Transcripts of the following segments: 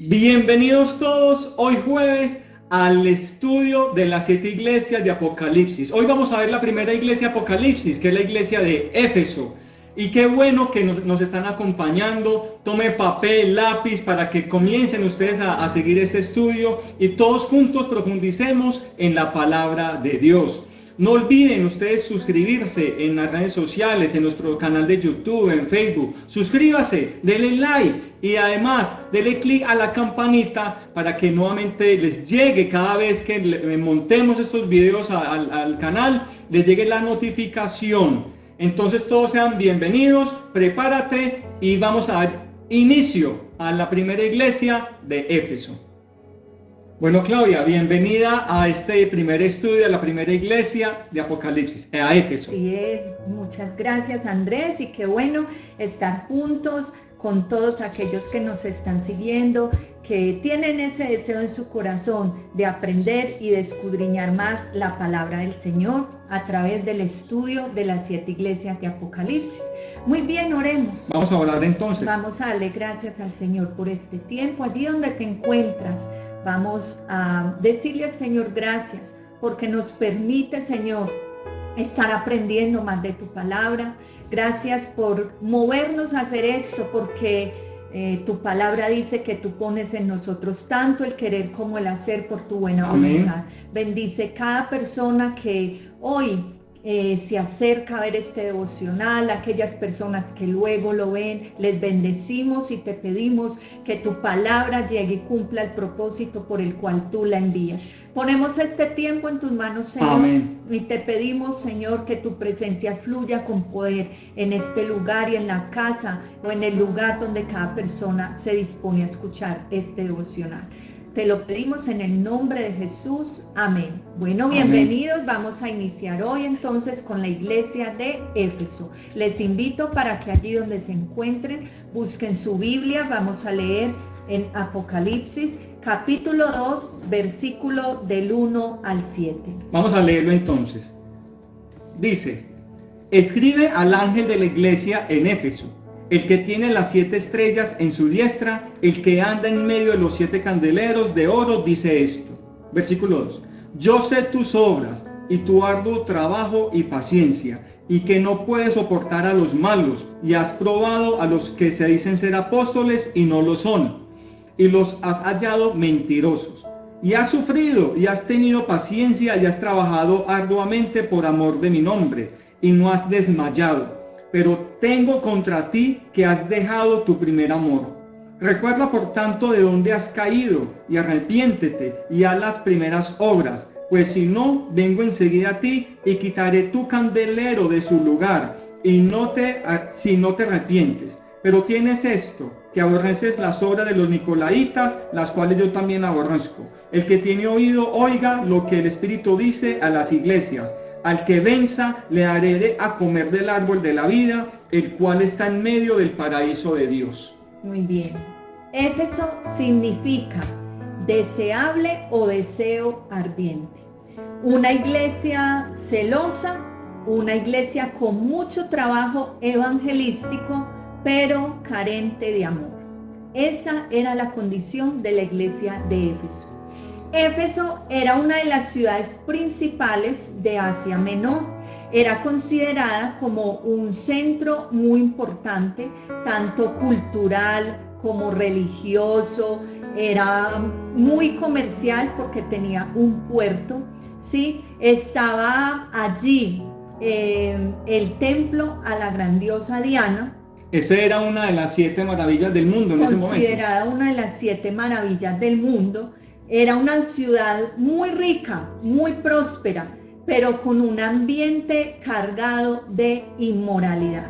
Bienvenidos todos hoy jueves al estudio de las 7 iglesias de Apocalipsis. Hoy vamos a ver la primera iglesia de Apocalipsis, que es la iglesia de Éfeso. Y qué bueno que nos están acompañando. Tome papel, lápiz para que comiencen ustedes a seguir este estudio y todos juntos profundicemos en la palabra de Dios. No olviden ustedes suscribirse en las redes sociales, en nuestro canal de YouTube, en Facebook. Suscríbase, denle like y además denle clic a la campanita para que nuevamente les llegue cada vez que montemos estos videos al canal, les llegue la notificación. Entonces todos sean bienvenidos, prepárate y vamos a dar inicio a la primera iglesia de Éfeso. Bueno, Claudia, bienvenida a este primer estudio de la primera iglesia de Apocalipsis, a Éfeso. Así es, muchas gracias Andrés, y qué bueno estar juntos con todos aquellos que nos están siguiendo, que tienen ese deseo en su corazón de aprender y de escudriñar más la palabra del Señor a través del estudio de las 7 iglesias de Apocalipsis. Muy bien, oremos. Vamos a orar entonces. Vamos a darle gracias al Señor por este tiempo, allí donde te encuentras. Vamos a decirle al Señor gracias porque nos permite, Señor, estar aprendiendo más de tu palabra. Gracias por movernos a hacer esto, porque tu palabra dice que tú pones en nosotros tanto el querer como el hacer por tu buena voluntad. Bendice cada persona que hoy se acerca a ver este devocional, aquellas personas que luego lo ven, les bendecimos y te pedimos que tu palabra llegue y cumpla el propósito por el cual tú la envías. Ponemos este tiempo en tus manos, Señor. Amén. Y te pedimos, Señor, que tu presencia fluya con poder en este lugar y en la casa o en el lugar donde cada persona se dispone a escuchar este devocional. Te lo pedimos en el nombre de Jesús. Amén. Bueno, bienvenidos. Amén. Vamos a iniciar hoy entonces con la iglesia de Éfeso. Les invito para que allí donde se encuentren busquen su Biblia. Vamos a leer en Apocalipsis capítulo 2, versículo del 1 al 7. Vamos a leerlo entonces. Dice: escribe al ángel de la iglesia en Éfeso, el que tiene las 7 estrellas en su diestra, el que anda en medio de los 7 candeleros de oro, dice esto. Versículo 2. Yo sé tus obras y tu arduo trabajo y paciencia, y que no puedes soportar a los malos, y has probado a los que se dicen ser apóstoles y no lo son, y los has hallado mentirosos. Y has sufrido y has tenido paciencia y has trabajado arduamente por amor de mi nombre, y no has desmayado. Pero tengo contra ti que has dejado tu primer amor. Recuerda por tanto de dónde has caído, y arrepiéntete, y haz las primeras obras, pues si no, vengo enseguida a ti, y quitaré tu candelero de su lugar, si no te arrepientes. Pero tienes esto, que aborreces las obras de los nicolaítas, las cuales yo también aborrezco. El que tiene oído, oiga lo que el Espíritu dice a las iglesias. Al que venza, le haré a comer del árbol de la vida, el cual está en medio del paraíso de Dios. Muy bien. Éfeso significa deseable o deseo ardiente. Una iglesia celosa, una iglesia con mucho trabajo evangelístico, pero carente de amor. Esa era la condición de la iglesia de Éfeso. Éfeso era una de las ciudades principales de Asia Menor. Era considerada como un centro muy importante, tanto cultural como religioso. Era muy comercial porque tenía un puerto, ¿sí? Estaba allí el templo a la grandiosa Diana. Esa era una de las 7 maravillas del mundo en ese momento. Considerada una de las 7 maravillas del mundo. Era una ciudad muy rica, muy próspera, pero con un ambiente cargado de inmoralidad.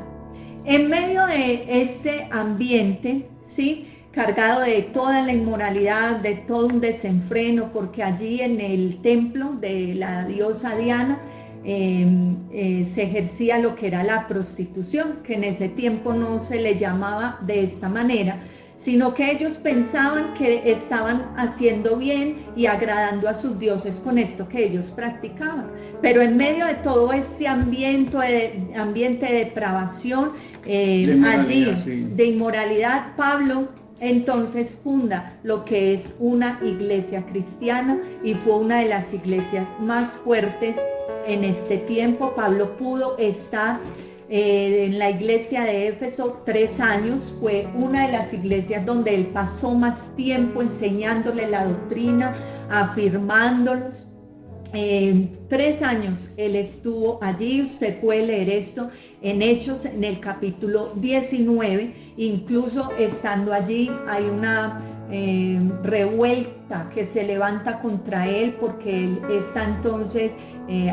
En medio de ese ambiente, ¿sí?, cargado de toda la inmoralidad, de todo un desenfreno, porque allí en el templo de la diosa Diana se ejercía lo que era la prostitución, que en ese tiempo no se le llamaba de esta manera, sino que ellos pensaban que estaban haciendo bien y agradando a sus dioses con esto que ellos practicaban. Pero en medio de todo este ambiente de depravación, allí, sí, de inmoralidad, Pablo entonces funda lo que es una iglesia cristiana y fue una de las iglesias más fuertes en este tiempo. Pablo pudo estar en la iglesia de Éfeso 3 años, fue una de las iglesias donde él pasó más tiempo enseñándole la doctrina, afirmándolos. 3 años él estuvo allí. Usted puede leer esto en Hechos, en el capítulo 19. Incluso estando allí hay una revuelta que se levanta contra él, porque él está entonces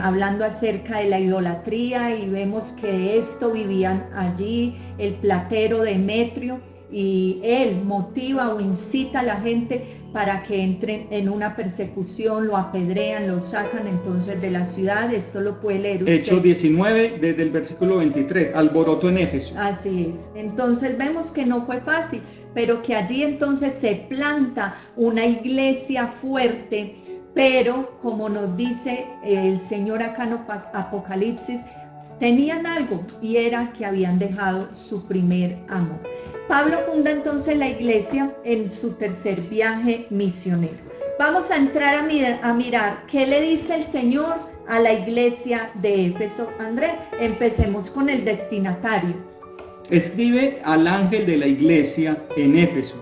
hablando acerca de la idolatría, y vemos que de esto vivían allí el platero Demetrio, y él motiva o incita a la gente para que entren en una persecución, lo apedrean, lo sacan entonces de la ciudad. Esto lo puede leer usted. Hechos 19, desde el versículo 23, alboroto en Éfeso. Así es. Entonces vemos que no fue fácil, pero que allí entonces se planta una iglesia fuerte, pero como nos dice el Señor acá en Apocalipsis, tenían algo, y era que habían dejado su primer amor. Pablo funda entonces la iglesia en su tercer viaje misionero. Vamos a entrar a mirar qué le dice el Señor a la iglesia de Éfeso. Andrés, empecemos con el destinatario. Escribe al ángel de la iglesia en Éfeso.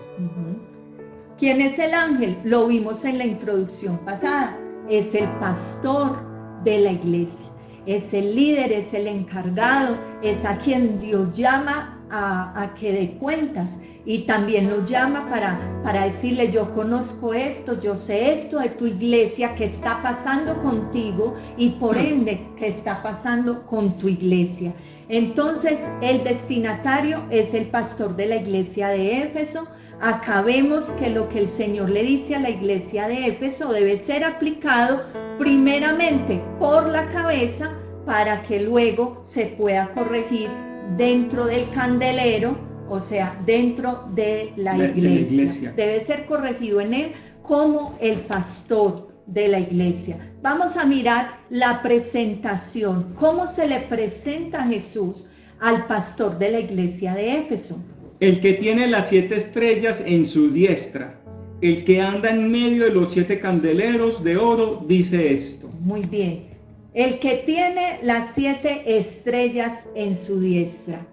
¿Quién es el ángel? Lo vimos en la introducción pasada. Es el pastor de la iglesia. Es el líder, es el encargado, es a quien Dios llama a que dé cuentas, y también lo llama para decirle: yo conozco esto, yo sé esto de tu iglesia, que está pasando contigo, y por ende que está pasando con tu iglesia. Entonces el destinatario es el pastor de la iglesia de Éfeso. Acá vemos que lo que el Señor le dice a la iglesia de Éfeso debe ser aplicado primeramente por la cabeza, para que luego se pueda corregir dentro del candelero, o sea, dentro de la iglesia. Debe ser corregido en él como el pastor de la iglesia. Vamos a mirar la presentación, cómo se le presenta a Jesús al pastor de la iglesia de Éfeso. El que tiene las 7 estrellas en su diestra, el que anda en medio de los 7 candeleros de oro, dice esto. Muy bien. El que tiene las 7 estrellas en su diestra.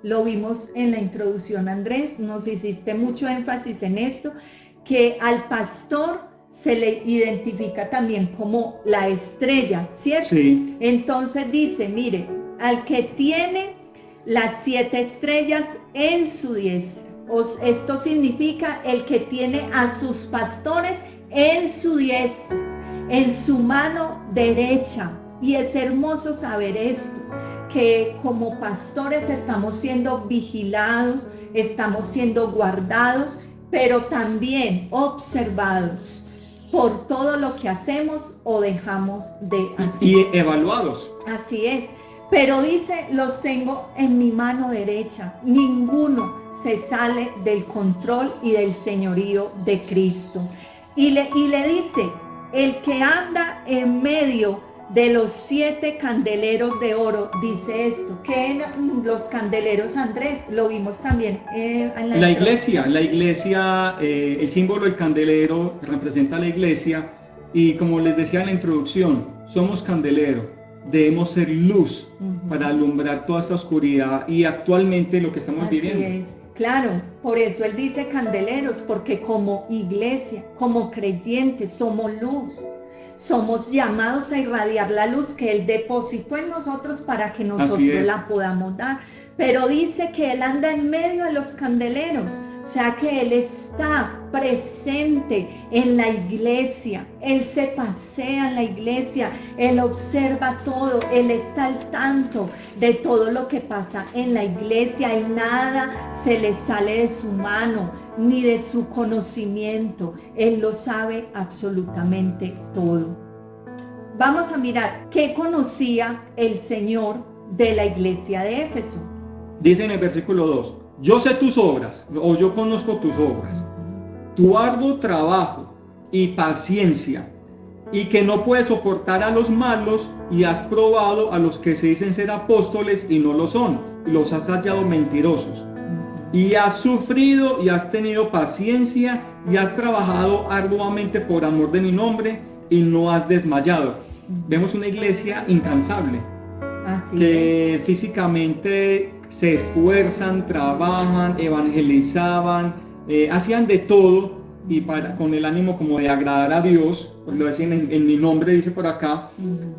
Lo vimos en la introducción, Andrés, nos hiciste mucho énfasis en esto, que al pastor se le identifica también como la estrella, ¿cierto? Sí. Entonces dice, mire, al que tiene las 7 estrellas en su diestra. Esto significa el que tiene a sus pastores en su diestra, en su mano derecha. Y es hermoso saber esto, que como pastores estamos siendo vigilados, estamos siendo guardados, pero también observados por todo lo que hacemos o dejamos de hacer. Y evaluados. Así es. Pero dice, los tengo en mi mano derecha. Ninguno se sale del control y del señorío de Cristo. Y le dice, el que anda en medio de los 7 candeleros de oro, dice esto. ¿Qué eran los candeleros, Andrés? Lo vimos también en la iglesia. El símbolo del candelero representa a la iglesia, y como les decía en la introducción, somos candelero, debemos ser luz para alumbrar toda esta oscuridad y actualmente lo que estamos viviendo. Así es. Claro, por eso él dice candeleros, porque como iglesia, como creyentes, somos luz. Somos llamados a irradiar la luz que Él depositó en nosotros para que nosotros la podamos dar. Pero dice que Él anda en medio de los candeleros, o sea que Él está presente en la iglesia, Él se pasea en la iglesia, Él observa todo, Él está al tanto de todo lo que pasa en la iglesia, y nada se le sale de su mano ni de su conocimiento. Él lo sabe absolutamente todo. Vamos a mirar qué conocía el Señor de la iglesia de Éfeso. Dice en el versículo 2, yo sé tus obras, o yo conozco tus obras, tu arduo trabajo y paciencia, y que no puedes soportar a los malos, y has probado a los que se dicen ser apóstoles y no lo son, y los has hallado mentirosos. y has sufrido y has tenido paciencia y has trabajado arduamente por amor de mi nombre y no has desmayado. Vemos una iglesia incansable, Así que es. físicamente se esfuerzan, trabajan, evangelizaban, hacían de todo y con el ánimo como de agradar a Dios. Pues lo decían en mi nombre, dice por acá,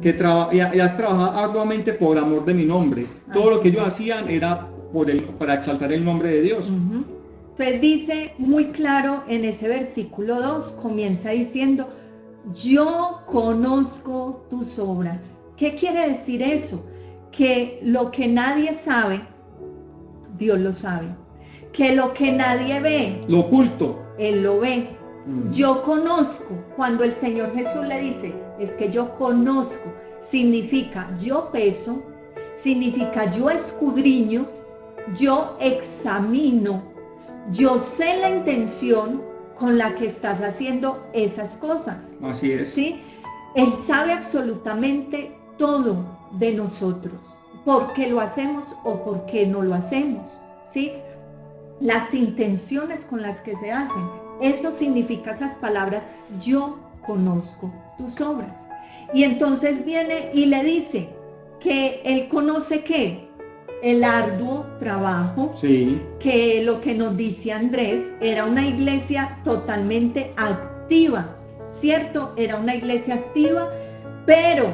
que y has trabajado arduamente por amor de mi nombre. Todo lo que ellos hacían era para exaltar el nombre de Dios. Entonces dice muy claro en ese versículo 2, comienza diciendo, yo conozco tus obras. ¿Qué quiere decir eso? Que lo que nadie sabe, Dios lo sabe. Que lo que nadie ve, lo oculto, Él lo ve. Yo conozco, cuando el Señor Jesús le dice, es que yo conozco, significa yo peso, significa yo escudriño, yo examino, yo sé la intención con la que estás haciendo esas cosas. Así es. ¿Sí? Él sabe absolutamente todo de nosotros, por qué lo hacemos o por qué no lo hacemos, ¿sí? Las intenciones con las que se hacen. Eso significa esas palabras, yo conozco tus obras. Y entonces viene y le dice que él conoce ¿qué? El arduo trabajo, sí, que lo que nos dice Andrés, era una iglesia totalmente activa, ¿cierto? Era una iglesia activa, pero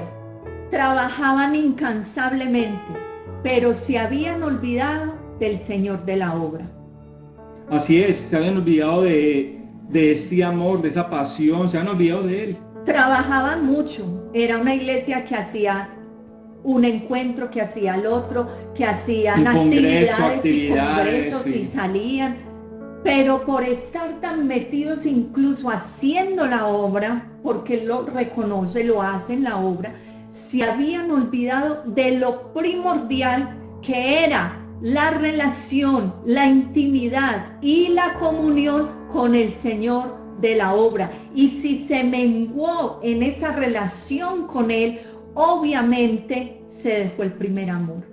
trabajaban incansablemente, pero se habían olvidado del Señor de la obra. Así es, se habían olvidado de ese amor, de esa pasión, se habían olvidado de Él. Trabajaban mucho, era una iglesia que hacía un encuentro, que hacía el otro, que hacían actividades y congresos sí. Y salían, pero por estar tan metidos incluso haciendo la obra, porque Él lo reconoce, lo hacen la obra, se habían olvidado de lo primordial que era la relación, la intimidad y la comunión con el Señor de la obra. Y si se menguó en esa relación con Él, obviamente se dejó el primer amor,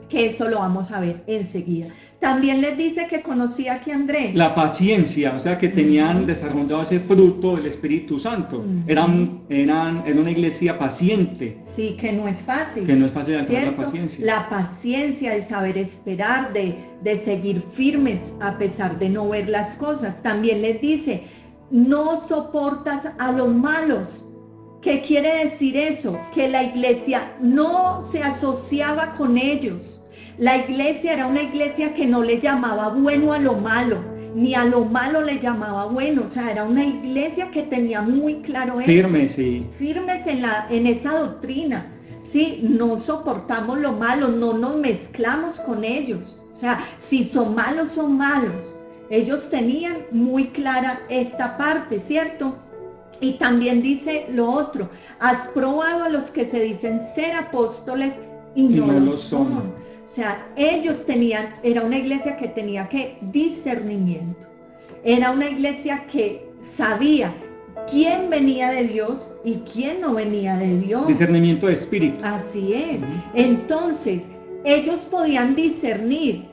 que eso lo vamos a ver enseguida. También les dice que conocía aquí a Andrés. La paciencia, o sea que tenían desarrollado ese fruto del Espíritu Santo. Era una iglesia paciente. Sí, que no es fácil. Que no es fácil alcanzar la paciencia. La paciencia de saber esperar, de seguir firmes a pesar de no ver las cosas. También les dice, no soportas a los malos. ¿Qué quiere decir eso? Que la iglesia no se asociaba con ellos. La iglesia era una iglesia que no le llamaba bueno a lo malo, ni a lo malo le llamaba bueno. O sea, era una iglesia que tenía muy claro eso. Firmes, sí. Firmes en esa doctrina. Sí, no soportamos lo malo, no nos mezclamos con ellos. O sea, si son malos, son malos. Ellos tenían muy clara esta parte, ¿cierto? Y también dice lo otro, has probado a los que se dicen ser apóstoles y no lo son. O sea, ellos era una iglesia que tenía discernimiento. Era una iglesia que sabía quién venía de Dios y quién no venía de Dios. Discernimiento de espíritu. Así es. Entonces, ellos podían discernir,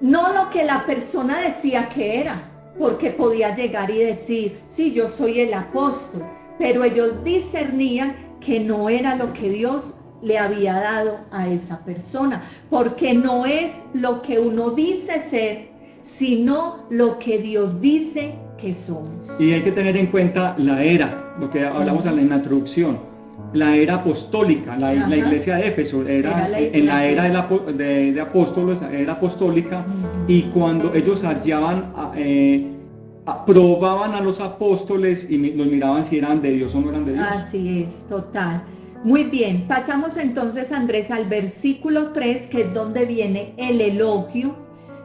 no lo que la persona decía que era, porque podía llegar y decir, sí, yo soy el apóstol, pero ellos discernían que no era lo que Dios le había dado a esa persona, porque no es lo que uno dice ser, sino lo que Dios dice que somos. Y hay que tener en cuenta la era, lo que hablamos en la introducción, la era apostólica, la iglesia de Éfeso, en la era de apóstoles, era apostólica, y cuando ellos hallaban, probaban a los apóstoles y los miraban si eran de Dios o no eran de Dios. Así es, total. Muy bien, pasamos entonces, Andrés, al versículo 3, que es donde viene el elogio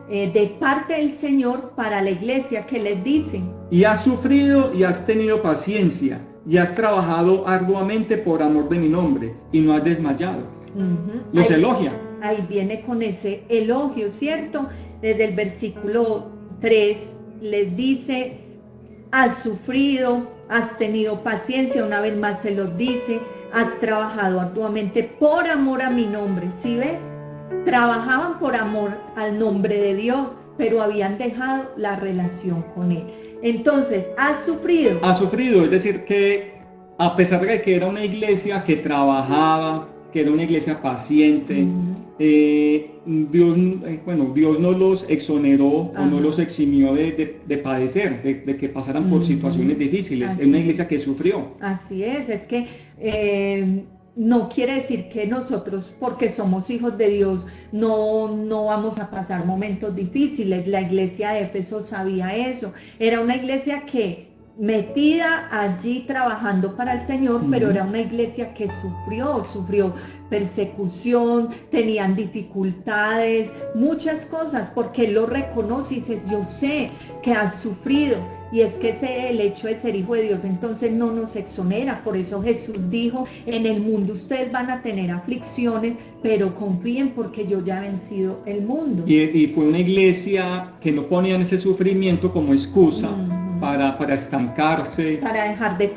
de parte del Señor para la iglesia, que les dicen. Y has sufrido y has tenido paciencia, y has trabajado arduamente por amor de mi nombre, y no has desmayado. Los elogia. Ahí viene con ese elogio, ¿cierto? Desde el versículo 3 les dice, has sufrido, has tenido paciencia, una vez más se los dice, has trabajado arduamente por amor a mi nombre, ¿sí ves? trabajaban por amor al nombre de Dios, pero habían dejado la relación con Él. Entonces, ¿has sufrido? Ha sufrido, es decir, que a pesar de que era una iglesia que trabajaba, que era una iglesia paciente, Dios no los exoneró o no los eximió de padecer, de que pasaran por situaciones difíciles. Es una iglesia que sufrió. Así es que no quiere decir que nosotros, porque somos hijos de Dios, no vamos a pasar momentos difíciles. La iglesia de Éfeso sabía eso. Era una iglesia que metida allí trabajando para el Señor, pero era una iglesia que sufrió persecución, tenían dificultades, muchas cosas, porque Él lo reconoce y dice, yo sé que has sufrido. Y es que el hecho de ser hijo de Dios entonces no nos exonera. Por eso Jesús dijo, en el mundo ustedes van a tener aflicciones, pero confíen porque yo ya he vencido el mundo. Y fue una iglesia que no ponían ese sufrimiento como excusa para estancarse, para dejar de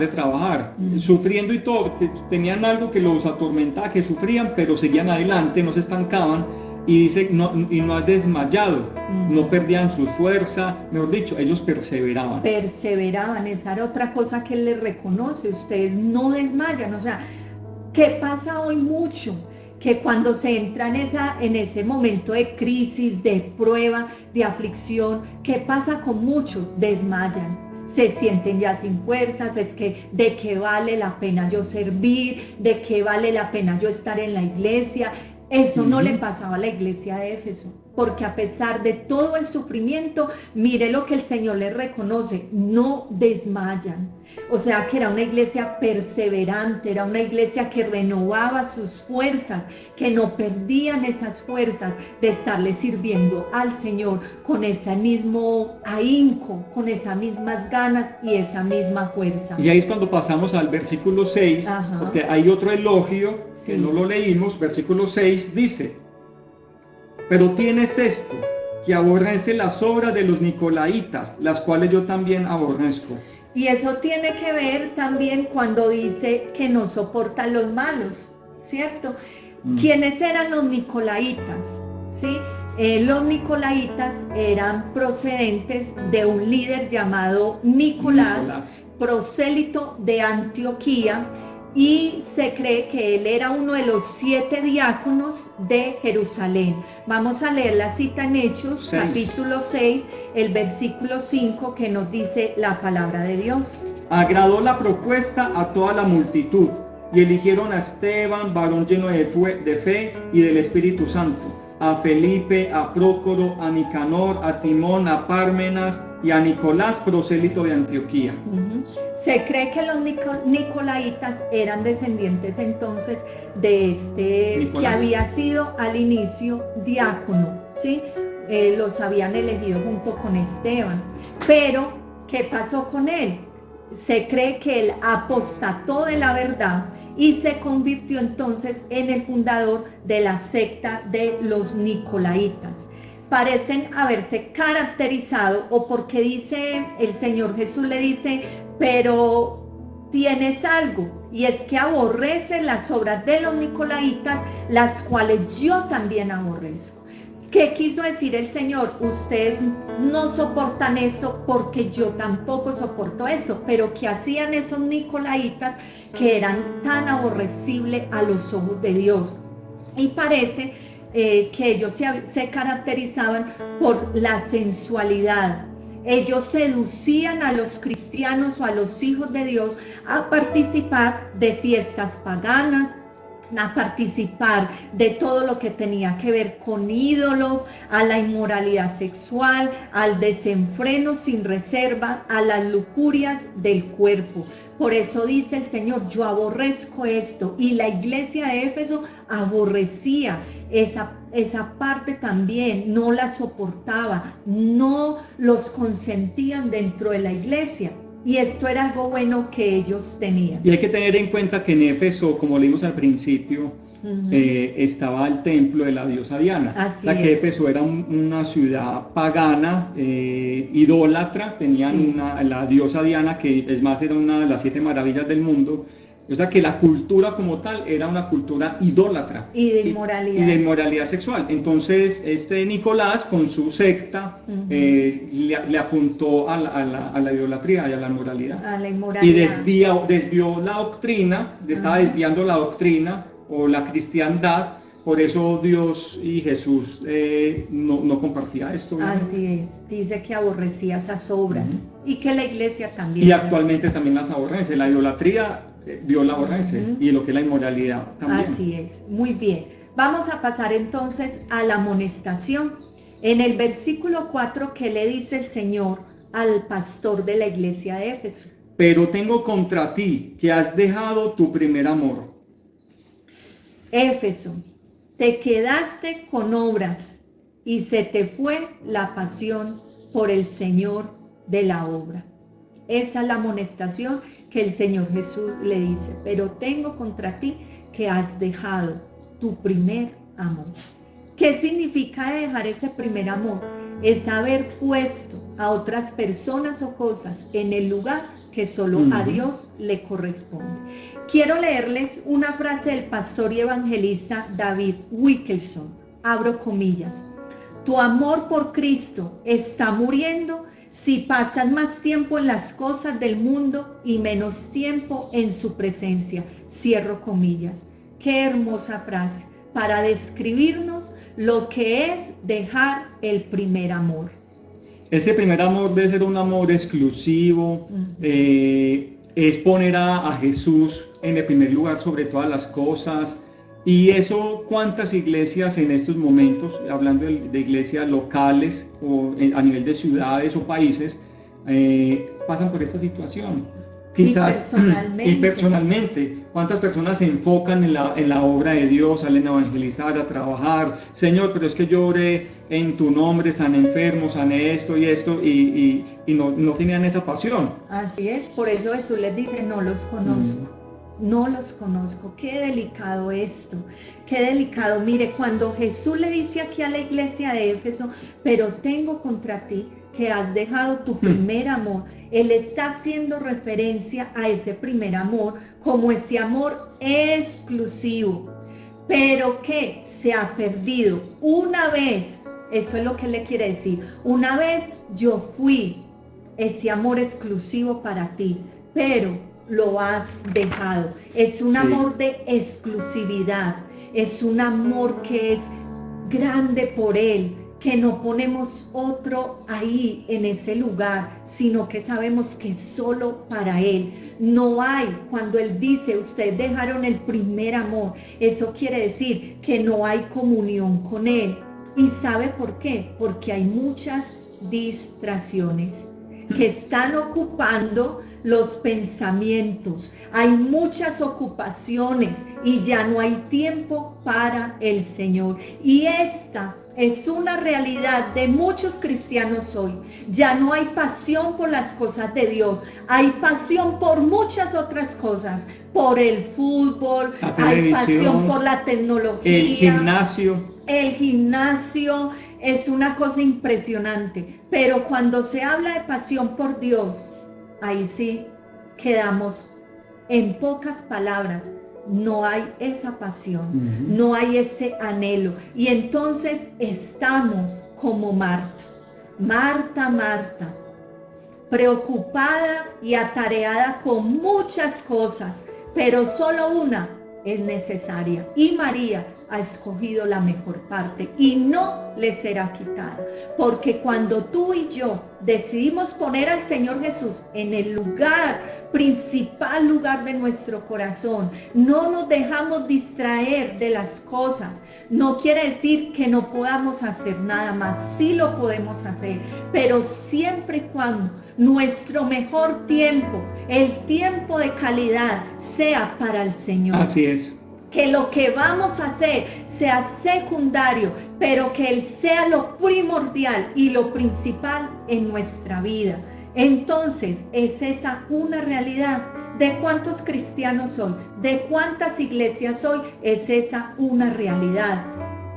trabajar. Sufriendo y todo, tenían algo que los atormentaba, que sufrían, pero seguían adelante, no se estancaban. Y dice, no has desmayado, no perdían su fuerza, mejor dicho, ellos perseveraban. Perseveraban, esa era otra cosa que Él les reconoce, ustedes no desmayan. O sea, ¿qué pasa hoy mucho? Que cuando se entra en ese momento de crisis, de prueba, de aflicción, ¿qué pasa con muchos? Desmayan. Se sienten ya sin fuerzas, es que ¿de qué vale la pena yo servir? ¿De qué vale la pena yo estar en la iglesia? Eso no le pasaba a la iglesia de Éfeso, porque a pesar de todo el sufrimiento, mire lo que el Señor les reconoce, no desmayan. O sea que era una iglesia perseverante, era una iglesia que renovaba sus fuerzas, que no perdían esas fuerzas de estarle sirviendo al Señor con ese mismo ahínco, con esas mismas ganas y esa misma fuerza. Y ahí es cuando pasamos al versículo 6, porque hay otro elogio, que no lo leímos, versículo 6 dice, pero tienes esto, que aborrece las obras de los nicolaítas, las cuales yo también aborrezco. Y eso tiene que ver también cuando dice que no soportan los malos, ¿cierto? ¿Quiénes eran los nicolaítas? ¿Sí? Los nicolaítas eran procedentes de un líder llamado Nicolás, prosélito de Antioquía, y se cree que él era uno de los 7 diáconos de Jerusalén. Vamos a leer la cita en Hechos, capítulo 6, el versículo 5, que nos dice la palabra de Dios. Agradó la propuesta a toda la multitud, y eligieron a Esteban, varón lleno de fe y del Espíritu Santo, a Felipe, a Prócoro, a Nicanor, a Timón, a Pármenas y a Nicolás, prosélito de Antioquía. Se cree que los nicolaitas eran descendientes entonces de Nicolás, que había sido al inicio diácono, ¿sí? Los habían elegido junto con Esteban. Pero, ¿qué pasó con él? Se cree que él apostató de la verdad y se convirtió entonces en el fundador de la secta de los nicolaitas. Parecen haberse caracterizado, o porque dice el Señor Jesús, le dice, pero tienes algo, y es que aborrecen las obras de los nicolaitas, las cuales yo también aborrezco. ¿Qué quiso decir el Señor? Ustedes no soportan eso porque yo tampoco soporto eso, pero ¿qué hacían esos nicolaitas que eran tan aborrecibles a los ojos de Dios? Y parece que ellos se caracterizaban por la sensualidad. Ellos seducían a los cristianos o a los hijos de Dios a participar de fiestas paganas, a participar de todo lo que tenía que ver con ídolos, a la inmoralidad sexual, al desenfreno sin reserva, a las lujurias del cuerpo. Por eso dice el Señor, yo aborrezco esto, y la iglesia de Éfeso aborrecía esa parte también, no la soportaba, no los consentían dentro de la iglesia. Y esto era algo bueno que ellos tenían. Y hay que tener en cuenta que en Éfeso, como leímos al principio, estaba el templo de la diosa Diana. Así o sea que Éfeso era una ciudad pagana, idólatra, tenían la diosa Diana, que es más, era una de las 7 maravillas del mundo, O sea que la cultura como tal era una cultura idólatra. Y de inmoralidad. Y de inmoralidad sexual. Entonces Nicolás con su secta le apuntó a la idolatría y a la inmoralidad. A la inmoralidad. Y desvió la doctrina, estaba desviando la doctrina o la cristiandad. Por eso Dios y Jesús no compartía esto. Obviamente. Así es, dice que aborrecía esas obras y que la iglesia también. Y actualmente también las aborrece. La idolatría Dios la aborrece y lo que es la inmoralidad también. Así es, muy bien. Vamos a pasar entonces a la amonestación. En el versículo 4, ¿qué le dice el Señor al pastor de la iglesia de Éfeso? Pero tengo contra ti que has dejado tu primer amor. Éfeso, te quedaste con obras y se te fue la pasión por el Señor de la obra. Esa es la amonestación que el Señor Jesús le dice, pero tengo contra ti que has dejado tu primer amor. ¿Qué significa dejar ese primer amor? Es haber puesto a otras personas o cosas en el lugar que solo a Dios le corresponde. Quiero leerles una frase del pastor y evangelista David Wilkerson, abro comillas: tu amor por Cristo está muriendo si pasas más tiempo en las cosas del mundo y menos tiempo en su presencia, cierro comillas. Qué hermosa frase para describirnos lo que es dejar el primer amor. Ese primer amor debe ser un amor exclusivo, es poner a Jesús en el primer lugar sobre todas las cosas. Y eso, ¿cuántas iglesias en estos momentos, hablando de iglesias locales o a nivel de ciudades o países, pasan por esta situación? Quizás, y personalmente, ¿cuántas personas se enfocan en la obra de Dios, salen a evangelizar, a trabajar? Señor, pero es que yo oré en tu nombre, sané enfermos, sané esto y esto, y no tenían esa pasión. Así es, por eso Jesús les dice, no los conozco. No los conozco. Qué delicado esto, qué delicado. Mire, cuando Jesús le dice aquí a la iglesia de Éfeso, pero tengo contra ti que has dejado tu primer amor, Él está haciendo referencia a ese primer amor como ese amor exclusivo, pero que se ha perdido una vez. Eso es lo que le quiere decir. Una vez yo fui ese amor exclusivo para ti, pero lo has dejado. Es un amor de exclusividad, es un amor que es grande por Él, que no ponemos otro ahí en ese lugar, sino que sabemos que es solo para Él. No hay, cuando Él dice, ustedes dejaron el primer amor, eso quiere decir que no hay comunión con Él. ¿Y sabe por qué? Porque hay muchas distracciones que están ocupando los pensamientos, hay muchas ocupaciones y ya no hay tiempo para el Señor. Y esta es una realidad de muchos cristianos hoy. Ya no hay pasión por las cosas de Dios, hay pasión por muchas otras cosas, por el fútbol, hay pasión por la tecnología, el gimnasio. Es una cosa impresionante, pero cuando se habla de pasión por Dios, ahí sí quedamos en pocas palabras. No hay esa pasión, no hay ese anhelo. Y entonces estamos como Marta, preocupada y atareada con muchas cosas, pero solo una es necesaria. Y María ha escogido la mejor parte y no le será quitada, porque cuando tú y yo decidimos poner al Señor Jesús en el principal lugar de nuestro corazón, no nos dejamos distraer de las cosas, no quiere decir que no podamos hacer nada más, sí lo podemos hacer, pero siempre y cuando nuestro mejor tiempo, el tiempo de calidad, sea para el Señor. Así es. Que lo que vamos a hacer sea secundario, pero que Él sea lo primordial y lo principal en nuestra vida. Entonces, ¿es esa una realidad? ¿De cuántos cristianos hoy? ¿De cuántas iglesias hoy? Es esa una realidad.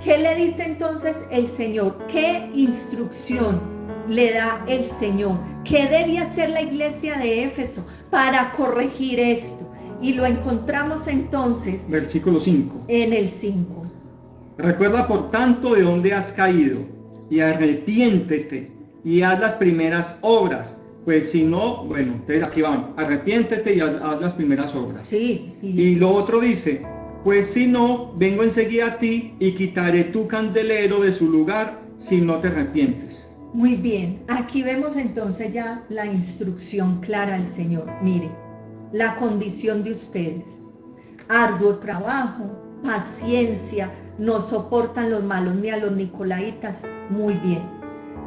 ¿Qué le dice entonces el Señor? ¿Qué instrucción le da el Señor? ¿Qué debe hacer la iglesia de Éfeso para corregir esto? Y lo encontramos entonces versículo 5. en el 5. Recuerda por tanto de dónde has caído y arrepiéntete y haz las primeras obras. Pues si no, bueno, entonces aquí van, arrepiéntete y haz las primeras obras. Sí. Y lo otro dice, pues si no, vengo enseguida a ti y quitaré tu candelero de su lugar si no te arrepientes. Muy bien, aquí vemos entonces ya la instrucción clara del Señor. Mire, la condición de ustedes, arduo trabajo, paciencia, no soportan los malos ni a los nicolaitas, muy bien.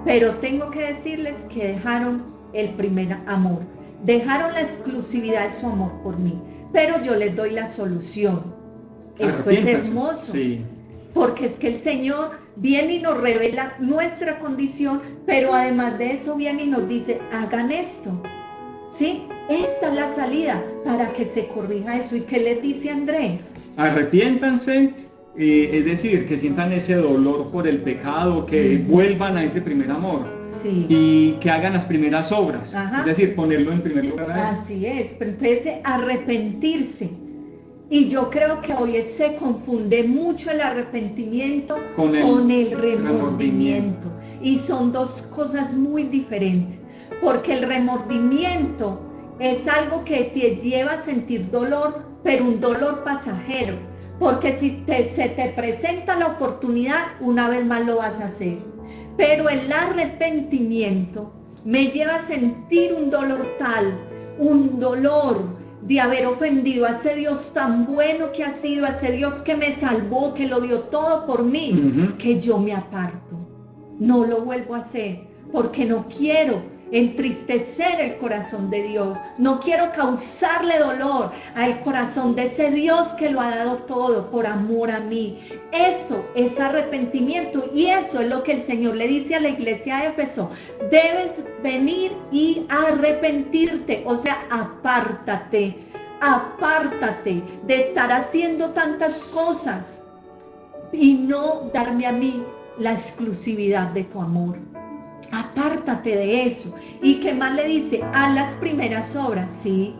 Pero tengo que decirles que dejaron el primer amor, dejaron la exclusividad de su amor por mí, pero yo les doy la solución. Esto es hermoso, sí. Porque es que el Señor viene y nos revela nuestra condición, pero además de eso viene y nos dice, hagan esto, ¿sí? Esta es la salida para que se corrija eso. ¿Y qué les dice Andrés? Arrepiéntanse, es decir, que sientan ese dolor por el pecado, que vuelvan a ese primer amor. Sí. Y que hagan las primeras obras. Ajá. Es decir, ponerlo en primer lugar a él. Así es, pero entonces arrepentirse. Y yo creo que hoy se confunde mucho el arrepentimiento con el remordimiento. Y son dos cosas muy diferentes, porque el remordimiento es algo que te lleva a sentir dolor, pero un dolor pasajero, porque si se te presenta la oportunidad, una vez más lo vas a hacer. Pero el arrepentimiento me lleva a sentir un dolor tal, un dolor de haber ofendido a ese Dios tan bueno que ha sido, a ese Dios que me salvó, que lo dio todo por mí, que yo me aparto. No lo vuelvo a hacer, porque no quiero entristecer el corazón de Dios, no quiero causarle dolor al corazón de ese Dios que lo ha dado todo por amor a mí. Eso es arrepentimiento, y eso es lo que el Señor le dice a la iglesia de Éfeso: debes venir y arrepentirte, o sea, apártate de estar haciendo tantas cosas y no darme a mí la exclusividad de tu amor. Apártate de eso. ¿Y qué más le dice? A las primeras obras, sí.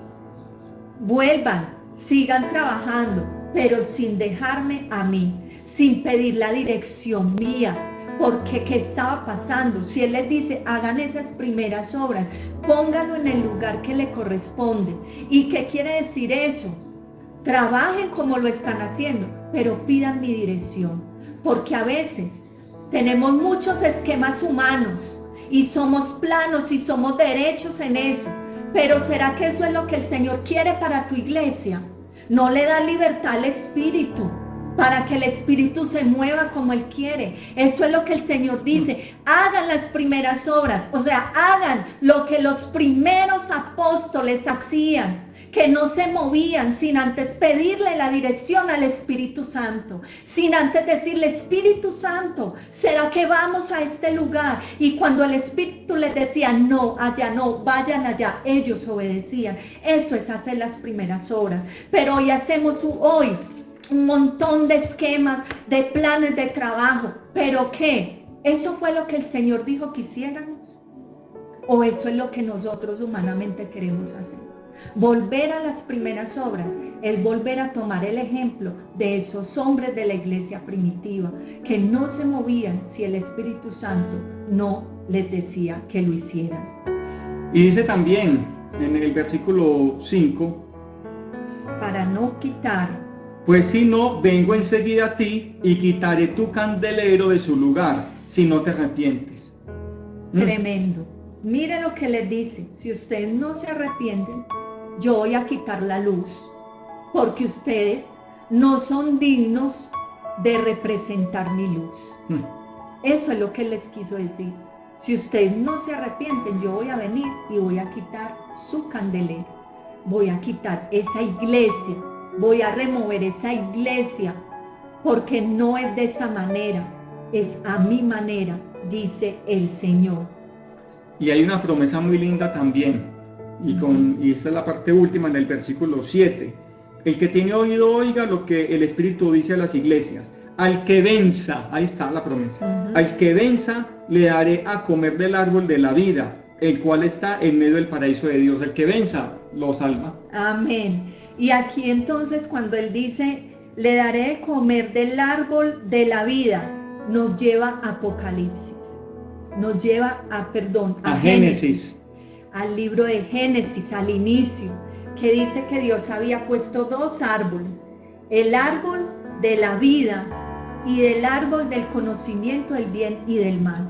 Vuelvan, sigan trabajando, pero sin dejarme a mí, sin pedir la dirección mía. Porque ¿qué estaba pasando? Si Él les dice, hagan esas primeras obras, pónganlo en el lugar que le corresponde. ¿Y qué quiere decir eso? Trabajen como lo están haciendo, pero pidan mi dirección. Porque a veces tenemos muchos esquemas humanos y somos planos y somos derechos en eso, pero ¿será que eso es lo que el Señor quiere para tu iglesia? No le da libertad al Espíritu para que el Espíritu se mueva como Él quiere. Eso es lo que el Señor dice: hagan las primeras obras, o sea, hagan lo que los primeros apóstoles hacían, que no se movían sin antes pedirle la dirección al Espíritu Santo, sin antes decirle: Espíritu Santo, ¿será que vamos a este lugar? Y cuando el Espíritu les decía: no, allá no, vayan allá, ellos obedecían. Eso es hacer las primeras obras. Pero hoy hacemos un montón de esquemas, de planes de trabajo. ¿Pero qué? ¿Eso fue lo que el Señor dijo que hiciéramos? ¿O eso es lo que nosotros humanamente queremos hacer? Volver a las primeras obras es volver a tomar el ejemplo de esos hombres de la iglesia primitiva, que no se movían si el Espíritu Santo no les decía que lo hicieran. Y dice también en el versículo 5, para no quitar. Pues si no, vengo enseguida a ti y quitaré tu candelero de su lugar, si no te arrepientes. Tremendo. Mire lo que les dice: si ustedes no se arrepienten, yo voy a quitar la luz, porque ustedes no son dignos de representar mi luz. Eso es lo que les quiso decir. Si ustedes no se arrepienten, yo voy a venir y voy a quitar su candelero. Voy a quitar esa iglesia. Voy a remover esa iglesia, porque no es de esa manera, es a mi manera, dice el Señor. Y hay una promesa muy linda también, y esta es la parte última en el versículo 7. El que tiene oído oiga lo que el Espíritu dice a las iglesias. Al que venza, ahí está la promesa, al que venza le daré a comer del árbol de la vida, el cual está en medio del paraíso de Dios. El que venza lo salva. Amén. Y aquí entonces cuando él dice, le daré de comer del árbol de la vida, nos lleva a Apocalipsis, nos lleva a Génesis, al libro de Génesis, al inicio, que dice que Dios había puesto dos árboles, el árbol de la vida y del árbol del conocimiento del bien y del mal.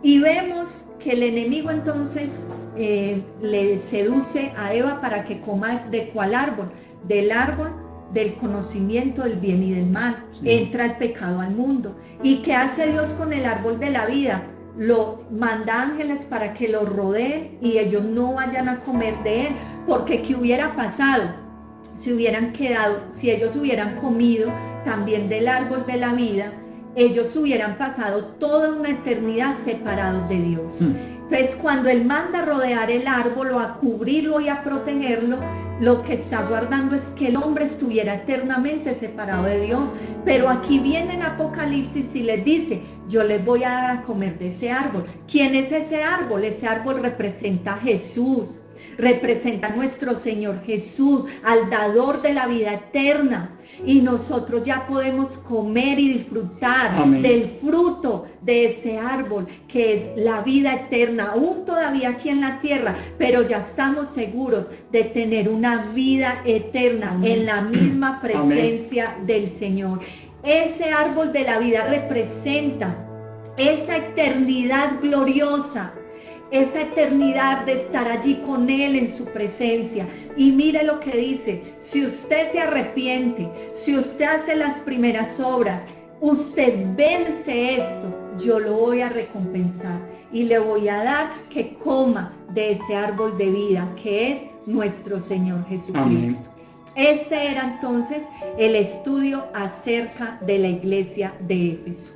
Y vemos que el enemigo entonces le seduce a Eva para que coma ¿de cuál árbol? Del árbol del conocimiento del bien y del mal. Sí. Entra el pecado al mundo. ¿Y qué hace Dios con el árbol de la vida? Lo manda ángeles para que lo rodeen y ellos no vayan a comer de él, porque ¿qué hubiera pasado? Si hubieran quedado, si ellos hubieran comido también del árbol de la vida, ellos hubieran pasado toda una eternidad separados de Dios. Entonces, cuando Él manda a rodear el árbol o a cubrirlo y a protegerlo, lo que está guardando es que el hombre estuviera eternamente separado de Dios. Pero aquí viene en Apocalipsis y les dice, yo les voy a dar a comer de ese árbol. ¿Quién es ese árbol? Ese árbol representa a Jesús, representa a nuestro Señor Jesús, al dador de la vida eterna. Y nosotros ya podemos comer y disfrutar del fruto de ese árbol, que es la vida eterna, aún todavía aquí en la tierra, pero ya estamos seguros de tener una vida eterna en la misma presencia del Señor. Ese árbol de la vida representa esa eternidad gloriosa, esa eternidad de estar allí con Él en su presencia. Y mire lo que dice, si usted se arrepiente, si usted hace las primeras obras, usted vence esto, yo lo voy a recompensar y le voy a dar que coma de ese árbol de vida que es nuestro Señor Jesucristo. Amén. Este era entonces el estudio acerca de la iglesia de Éfeso.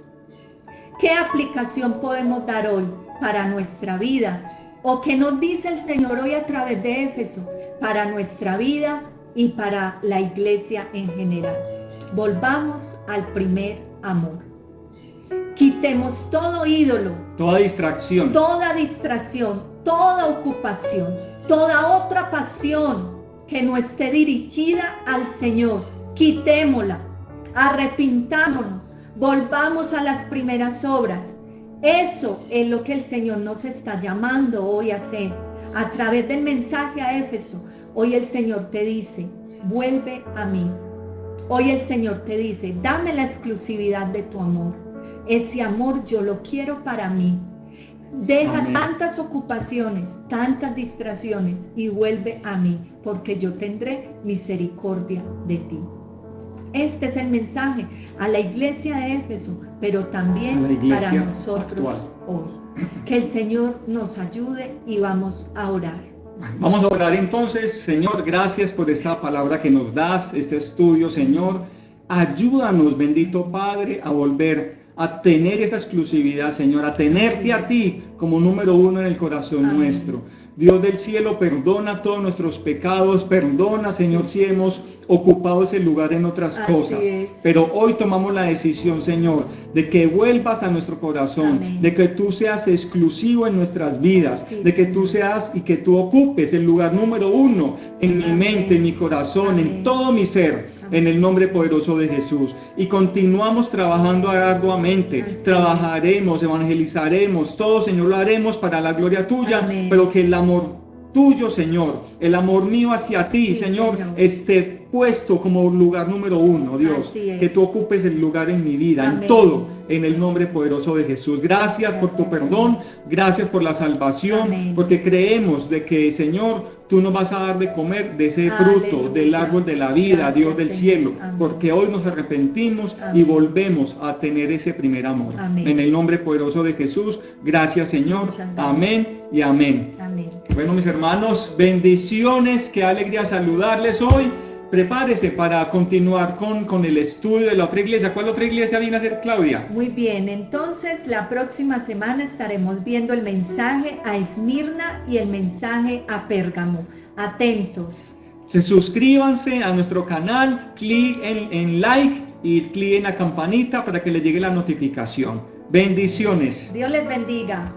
¿Qué aplicación podemos dar hoy para nuestra vida? ¿O qué nos dice el Señor hoy a través de Éfeso para nuestra vida y para la iglesia en general? Volvamos al primer amor. Quitemos todo ídolo, toda distracción, toda ocupación, toda otra pasión que no esté dirigida al Señor. Quitémosla, arrepintámonos, volvamos a las primeras obras. Eso es lo que el Señor nos está llamando hoy a hacer. A través del mensaje a Éfeso, hoy el Señor te dice, vuelve a mí. Hoy el Señor te dice, dame la exclusividad de tu amor. Ese amor yo lo quiero para mí. Deja tantas ocupaciones, tantas distracciones y vuelve a mí, porque yo tendré misericordia de ti. Este es el mensaje a la iglesia de Éfeso, pero también para nosotros hoy. Que el Señor nos ayude y vamos a orar. Vamos a orar entonces. Señor, gracias por esta palabra que nos das, este estudio, Señor. Ayúdanos, bendito Padre, a volver a tener esa exclusividad, Señor, a tenerte a ti como número uno en el corazón nuestro. Dios del cielo, perdona todos nuestros pecados, perdona, Señor, si hemos ocupado ese lugar en otras cosas. Pero hoy tomamos la decisión, Señor, de que vuelvas a nuestro corazón, de que tú seas exclusivo en nuestras vidas, de que tú seas y que tú ocupes el lugar número uno en mi mente, en mi corazón, en todo mi ser, en el nombre poderoso de Jesús. Y continuamos trabajando arduamente, trabajaremos, evangelizaremos, todo, Señor, lo haremos para la gloria tuya, pero que el amor tuyo, Señor, el amor mío hacia ti, Señor, esté puesto como lugar número uno, Dios, que tú ocupes el lugar en mi vida, en todo, en el nombre poderoso de Jesús. Gracias por tu perdón, gracias por la salvación, porque creemos de que, Señor, tú nos vas a dar de comer de ese fruto, del árbol de la vida, Dios del cielo, porque hoy nos arrepentimos y volvemos a tener ese primer amor. En el nombre poderoso de Jesús, gracias, Señor. Amén y amén. Bueno, mis hermanos, bendiciones, qué alegría saludarles hoy. Prepárese para continuar con el estudio de la otra iglesia. ¿Cuál otra iglesia viene a ser, Claudia? Muy bien, entonces la próxima semana estaremos viendo el mensaje a Esmirna y el mensaje a Pérgamo. Atentos. Suscríbanse a nuestro canal, clic en like y clic en la campanita para que les llegue la notificación. Bendiciones. Dios les bendiga.